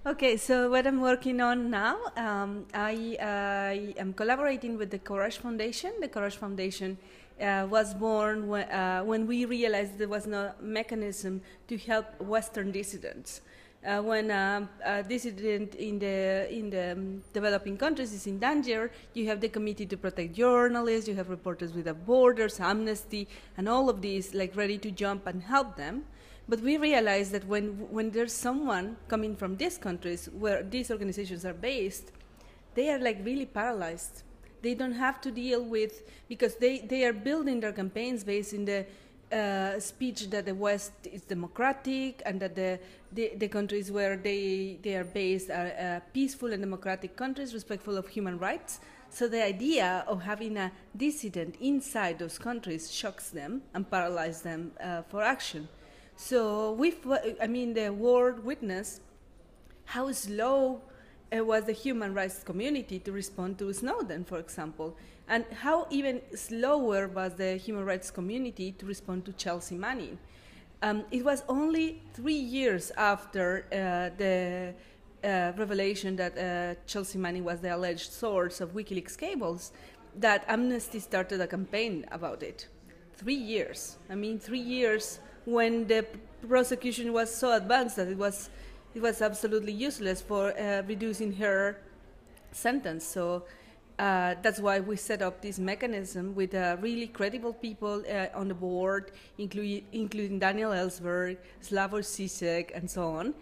Okay, so what I'm working on now, I am collaborating with the Courage Foundation. The Courage Foundation was born when we realized there was no mechanism to help Western dissidents. When a dissident in the developing countries is in danger, you have the Committee to Protect Journalists, you have Reporters Without Borders, Amnesty, and all of these like ready to jump and help them. But we realize that when there's someone coming from these countries where these organizations are based, they are like really paralyzed. They don't have to deal with, because they are building their campaigns based in the speech that the West is democratic and that the countries where they are based are peaceful and democratic countries, respectful of human rights. So the idea of having a dissident inside those countries shocks them and paralyzes them for action. So the world witnessed how slow was the human rights community to respond to Snowden, for example, and how even slower was the human rights community to respond to Chelsea Manning. It was only 3 years after the revelation that Chelsea Manning was the alleged source of WikiLeaks cables that Amnesty started a campaign about it. 3 years. 3 years when the prosecution was so advanced that it was absolutely useless for reducing her sentence. So that's why we set up this mechanism with really credible people on the board, including Daniel Ellsberg, Slavoj Zizek, and so on,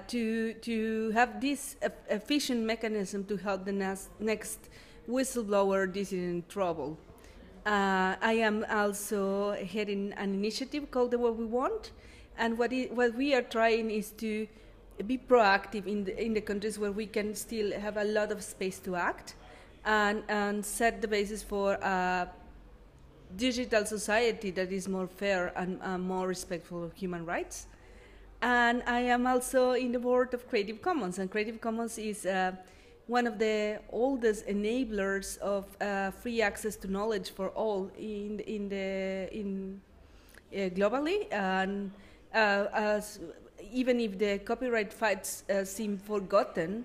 to have this efficient mechanism to help the next whistleblower dissident in trouble. I am also heading an initiative called the What We Want, and what we are trying is to be proactive in the countries where we can still have a lot of space to act, and set the basis for a digital society that is more fair and more respectful of human rights. And I am also in the board of Creative Commons, and Creative Commons is one of the oldest enablers of free access to knowledge for all globally. And even if the copyright fights seem forgotten,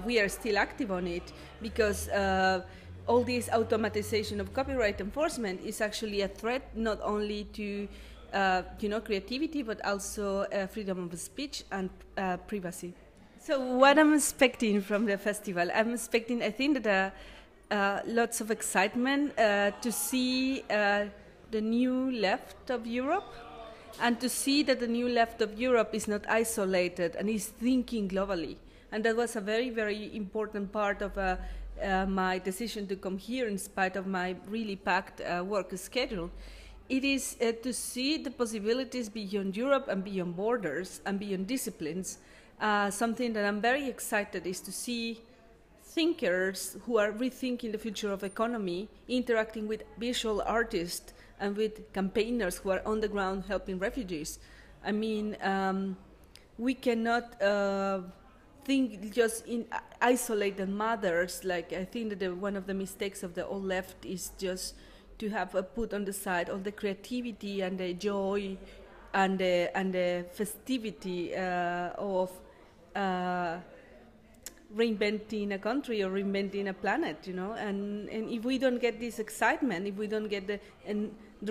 we are still active on it, because all this automatization of copyright enforcement is actually a threat not only to creativity, but also freedom of speech and privacy. So what I'm expecting from the festival, I think that lots of excitement to see the new left of Europe, and to see that the new left of Europe is not isolated and is thinking globally. And that was a very, very important part of my decision to come here in spite of my really packed work schedule. It is to see the possibilities beyond Europe and beyond borders and beyond disciplines. Something that I'm very excited is to see thinkers who are rethinking the future of economy interacting with visual artists and with campaigners who are on the ground helping refugees. We cannot think just in isolated matters. Like, I think that one of the mistakes of the old left is just to have put on the side all the creativity and the joy and the festivity of reinventing a country or reinventing a planet, and if we don't get this excitement, if we don't get the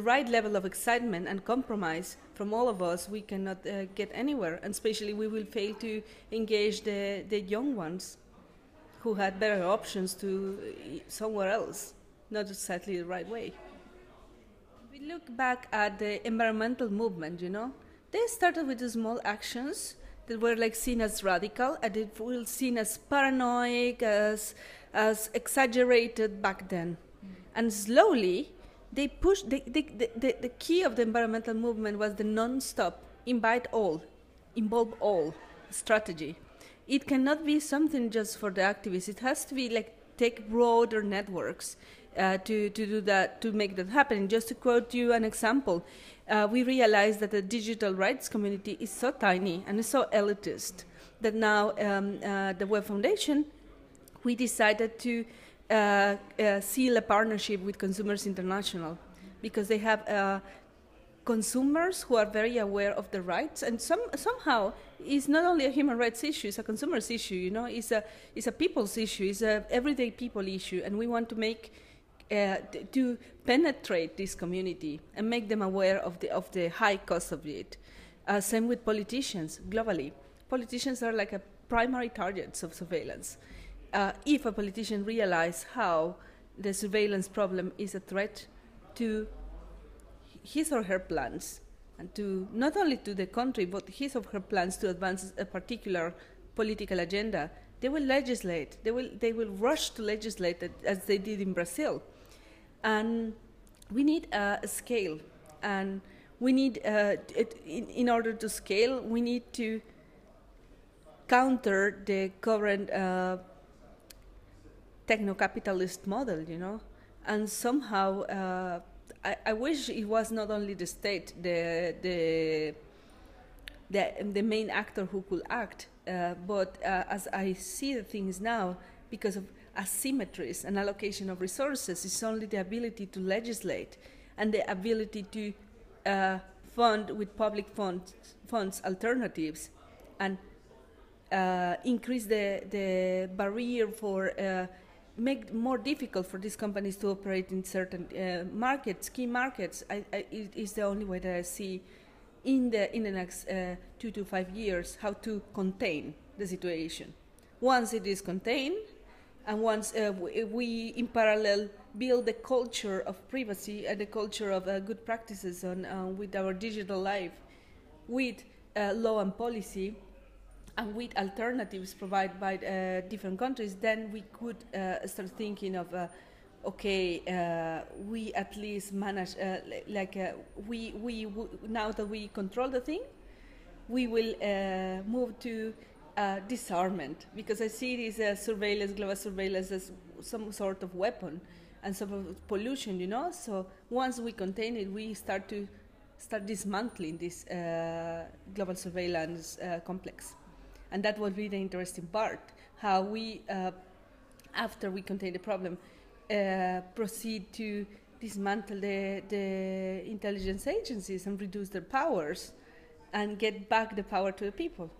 right level of excitement and compromise from all of us, we cannot get anywhere, and especially we will fail to engage the young ones who had better options to somewhere else, not exactly the right way. We look back at the environmental movement, they started with the small actions that were like seen as radical, and it was seen as paranoid, as exaggerated back then. And slowly, they pushed, the key of the environmental movement was the non-stop, invite all, involve all strategy. It cannot be something just for the activists. It has to be like take broader networks to do that, to make that happen. Just to quote you an example, we realized that the digital rights community is so tiny and is so elitist that now the Web Foundation, we decided to seal a partnership with Consumers International, because they have consumers who are very aware of the rights, and somehow it's not only a human rights issue, it's a consumer's issue, you know, it's a people's issue, it's a everyday people issue, and we want to make to penetrate this community and make them aware of the high cost of it. Same with politicians globally. Politicians are like a primary targets of surveillance. If a politician realizes how the surveillance problem is a threat to his or her plans, and to not only to the country, but his or her plans to advance a particular political agenda, they will legislate. They will rush to legislate it, as they did in Brazil. And we need a scale, and we need in order to scale, we need to counter the current techno-capitalist model, you know, and somehow I wish it was not only the state, the main actor who could act, but as I see the things now, because of asymmetries and allocation of resources, it's only the ability to legislate and the ability to fund with public funds alternatives, and increase the barrier for make more difficult for these companies to operate in certain markets, key markets. It is the only way that I see in the next 2 to 5 years how to contain the situation. Once it is contained, and once we in parallel build the culture of privacy and the culture of good practices on with our digital life, with law and policy, and with alternatives provided by different countries, then we could start thinking of, we at least manage, now that we control the thing, we will move to disarmament, because I see this surveillance, global surveillance, as some sort of weapon and some of pollution, you know. So once we contain it, we start dismantling this global surveillance complex. And that would be the interesting part, how we, after we contain the problem, proceed to dismantle the intelligence agencies and reduce their powers and get back the power to the people.